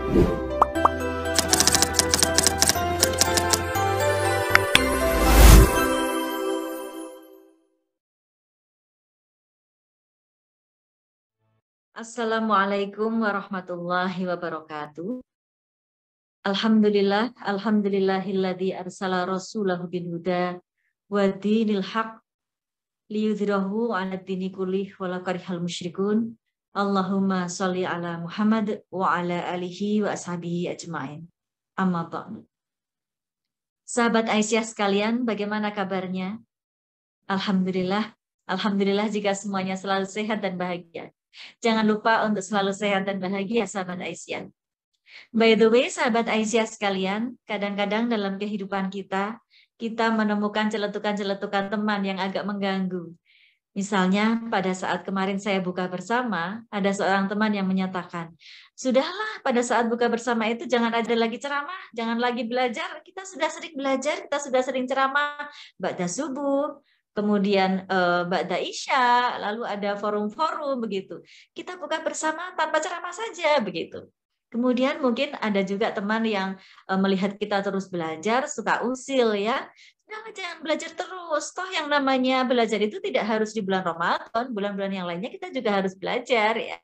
Assalamualaikum warahmatullahi wabarakatuh. Alhamdulillahilladzi arsala rasulahu bil huda wa dinil haq liyudhhirahu 'ala dini kullih walau karihal musyrikun. Allahumma sholli ala Muhammad wa ala alihi wa ashabihi ajmain. Amma ba'du. Sahabat Aisyah sekalian, bagaimana kabarnya? Alhamdulillah jika semuanya selalu sehat dan bahagia. Jangan lupa untuk selalu sehat dan bahagia, sahabat Aisyah. By the way, sahabat Aisyah sekalian, kadang-kadang dalam kehidupan kita menemukan celetukan-celetukan teman yang agak mengganggu. Misalnya, pada saat kemarin saya buka bersama, ada seorang teman yang menyatakan, sudahlah pada saat buka bersama itu jangan ada lagi ceramah, jangan lagi belajar, kita sudah sering belajar, kita sudah sering ceramah, ba'da subuh, kemudian ba'da isya, lalu ada forum-forum begitu. Kita buka bersama tanpa ceramah saja begitu. Kemudian mungkin ada juga teman yang melihat kita terus belajar, suka usil ya. Jangan belajar terus. Toh yang namanya belajar itu tidak harus di bulan Ramadan, bulan-bulan yang lainnya kita juga harus belajar ya.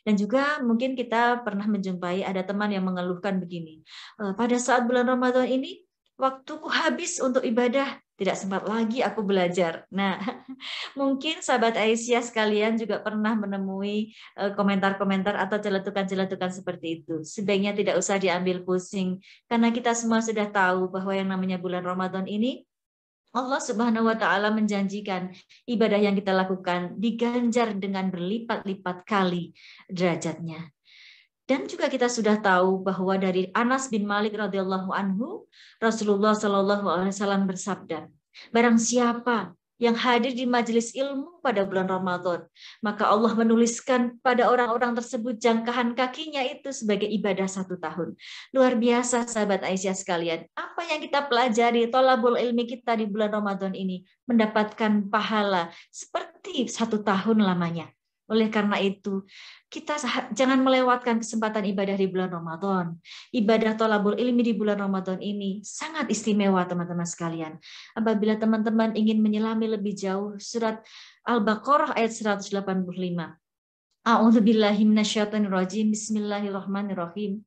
Dan juga mungkin kita pernah menjumpai ada teman yang mengeluhkan begini. Pada saat bulan Ramadan ini waktuku habis untuk ibadah, tidak sempat lagi aku belajar. Nah, mungkin sahabat Aisyah sekalian juga pernah menemui komentar-komentar atau celetukan-celetukan seperti itu. Sebaiknya tidak usah diambil pusing, karena kita semua sudah tahu bahwa yang namanya bulan Ramadan ini, Allah Subhanahu wa Ta'ala menjanjikan ibadah yang kita lakukan diganjar dengan berlipat-lipat kali derajatnya. Dan juga kita sudah tahu bahwa dari Anas bin Malik radhiyallahu anhu, Rasulullah Shallallahu alaihi wasallam bersabda, barang siapa yang hadir di majelis ilmu pada bulan Ramadan, maka Allah menuliskan pada orang-orang tersebut jangkahan kakinya itu sebagai ibadah 1 tahun. Luar biasa sahabat Aisyah sekalian. Apa yang kita pelajari, thalabul ilmi kita di bulan Ramadan ini mendapatkan pahala seperti 1 tahun lamanya. Oleh karena itu, kita jangan melewatkan kesempatan ibadah di bulan Ramadan. Ibadah thalabul ilmi di bulan Ramadan ini sangat istimewa teman-teman sekalian. Apabila teman-teman ingin menyelami lebih jauh surat Al-Baqarah ayat 185. A'udzubillahi minasyaitonirrajim. Bismillahirrahmanirrahim.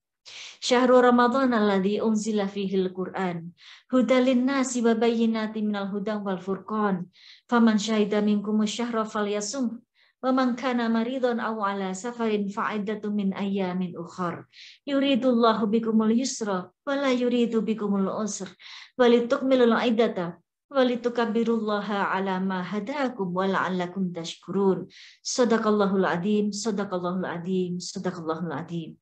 Syahrul Ramadan alladzi unzila fihil Qur'an hudal linnasi wa bayyinatin minal huda wal furqan. Faman syahida minkumus syahra falyasum. Wa man kana maridun aw ala safarin fa'iddatun min ayyamin ukhar. Yuridullahu bikumul yusra wa la yuridu bikumul usra. Wa litukmilul iddata wa litukabbirullaha ala ma hadakum wa la'allakum tashkurun. Shadaqallahul adzim, shadaqallahul adzim, shadaqallahul adzim.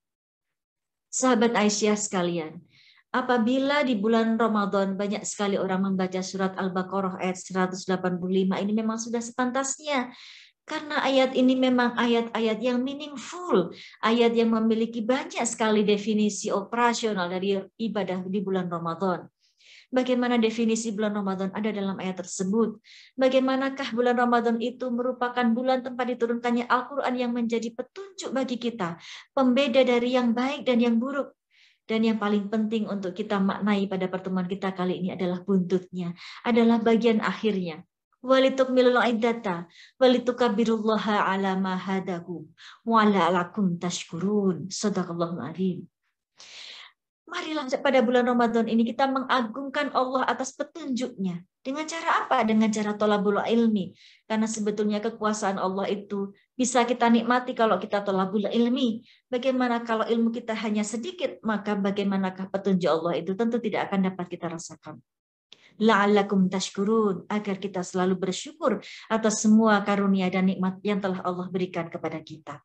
Sahabat Aisyah sekalian, apabila di bulan Ramadan banyak sekali orang membaca surat Al-Baqarah ayat 185, ini memang sudah sepantasnya. Karena ayat ini memang ayat-ayat yang meaningful, ayat yang memiliki banyak sekali definisi operasional dari ibadah di bulan Ramadan. Bagaimana definisi bulan Ramadan ada dalam ayat tersebut? Bagaimanakah bulan Ramadan itu merupakan bulan tempat diturunkannya Al-Quran yang menjadi petunjuk bagi kita, pembeda dari yang baik dan yang buruk. Dan yang paling penting untuk kita maknai pada pertemuan kita kali ini adalah buntutnya, adalah bagian akhirnya. Walitukmilul iddata walitukabbirullaha ala ma hadakum wa la'allakum tashkurun. Shadaqallahul adzim. Marilah pada bulan Ramadan ini kita mengagungkan Allah atas petunjuknya. Dengan cara apa? Dengan cara thalabul ilmi. Karena sebetulnya kekuasaan Allah itu bisa kita nikmati kalau kita thalabul ilmi. Bagaimana kalau ilmu kita hanya sedikit, maka bagaimanakah petunjuk Allah itu tentu tidak akan dapat kita rasakan. La'allakum tashkurun, agar kita selalu bersyukur atas semua karunia dan nikmat yang telah Allah berikan kepada kita.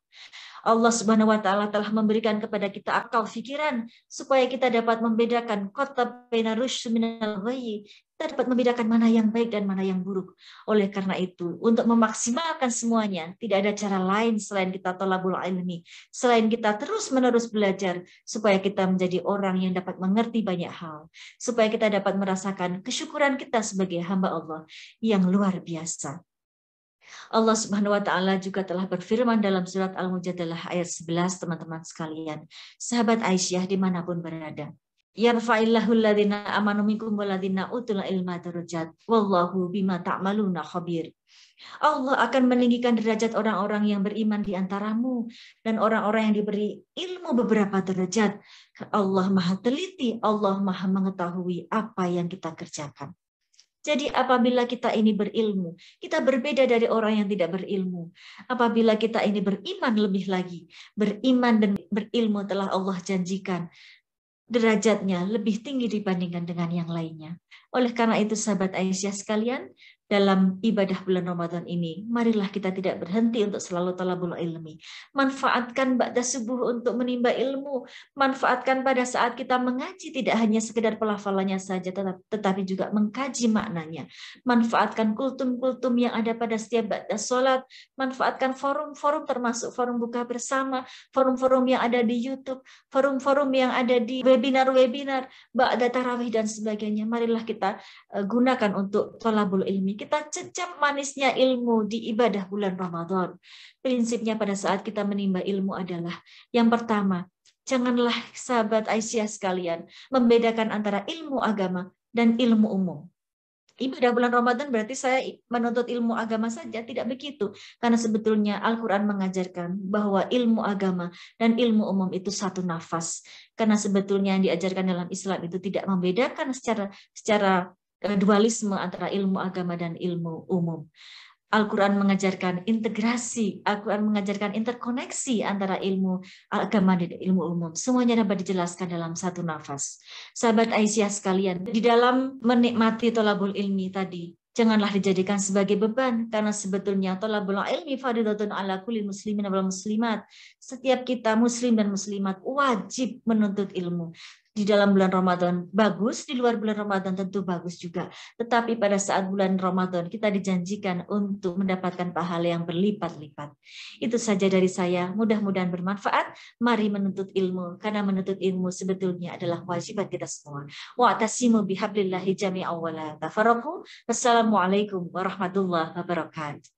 Allah Subhanahu wa Ta'ala telah memberikan kepada kita akal fikiran supaya kita dapat membedakan qata baina rusy minal ghayyi. Kita dapat membedakan mana yang baik dan mana yang buruk. Oleh karena itu, untuk memaksimalkan semuanya, tidak ada cara lain selain kita thalabul ilmi, selain kita terus-menerus belajar supaya kita menjadi orang yang dapat mengerti banyak hal, supaya kita dapat merasakan kesyukuran kita sebagai hamba Allah yang luar biasa. Allah Subhanahu wa taala juga telah berfirman dalam surat Al-Mujadalah ayat 11, teman-teman sekalian. Sahabat Aisyah dimanapun berada. Yarfa'illahu alladhina amanu minkum walladhina utul ilma darajat. Wallahu bima ta'maluna khabir. Allah akan meninggikan derajat orang-orang yang beriman di antaramu dan orang-orang yang diberi ilmu beberapa derajat. Allah Maha teliti, Allah Maha mengetahui apa yang kita kerjakan. Jadi apabila kita ini berilmu, kita berbeda dari orang yang tidak berilmu. Apabila kita ini beriman lebih lagi, beriman dan berilmu telah Allah janjikan derajatnya lebih tinggi dibandingkan dengan yang lainnya. Oleh karena itu sahabat Aisyah sekalian, dalam ibadah bulan Ramadan ini, marilah kita tidak berhenti untuk selalu talabul ilmi. Manfaatkan ba'da subuh untuk menimba ilmu. Manfaatkan pada saat kita mengaji tidak hanya sekedar pelafalannya saja, tetapi juga mengkaji maknanya. Manfaatkan kultum-kultum yang ada pada setiap ba'da sholat. Manfaatkan forum-forum termasuk forum buka bersama, forum-forum yang ada di YouTube, forum-forum yang ada di webinar-webinar, ba'da tarawih dan sebagainya. Marilah kita gunakan untuk thalabul ilmi. Kita cecap manisnya ilmu di ibadah bulan Ramadan. Prinsipnya pada saat kita menimba ilmu adalah yang pertama, janganlah sahabat Aisyah sekalian membedakan antara ilmu agama dan ilmu umum. Ibadah bulan Ramadan berarti saya menuntut ilmu agama saja, tidak begitu. Karena sebetulnya Al-Quran mengajarkan bahwa ilmu agama dan ilmu umum itu satu nafas. Karena sebetulnya yang diajarkan dalam Islam itu tidak membedakan secara dualisme antara ilmu agama dan ilmu umum. Al-Quran mengajarkan integrasi, Al-Quran mengajarkan interkoneksi antara ilmu agama dan ilmu umum. Semuanya dapat dijelaskan dalam satu nafas. Sahabat Aisyah sekalian, di dalam menikmati thalabul ilmi tadi, janganlah dijadikan sebagai beban, karena sebetulnya thalabul ilmi fardhatun ala kulli muslimin wal muslimat. Setiap kita muslim dan muslimat wajib menuntut ilmu. Di dalam bulan Ramadan bagus, di luar bulan Ramadan tentu bagus juga. Tetapi pada saat bulan Ramadan kita dijanjikan untuk mendapatkan pahala yang berlipat-lipat. Itu saja dari saya, mudah-mudahan bermanfaat. Mari menuntut ilmu, karena menuntut ilmu sebetulnya adalah wajiban kita semua. Wa'tasimu bihablillahi jami'an wa la tafarraqu. Wassalamualaikum warahmatullahi wabarakatuh.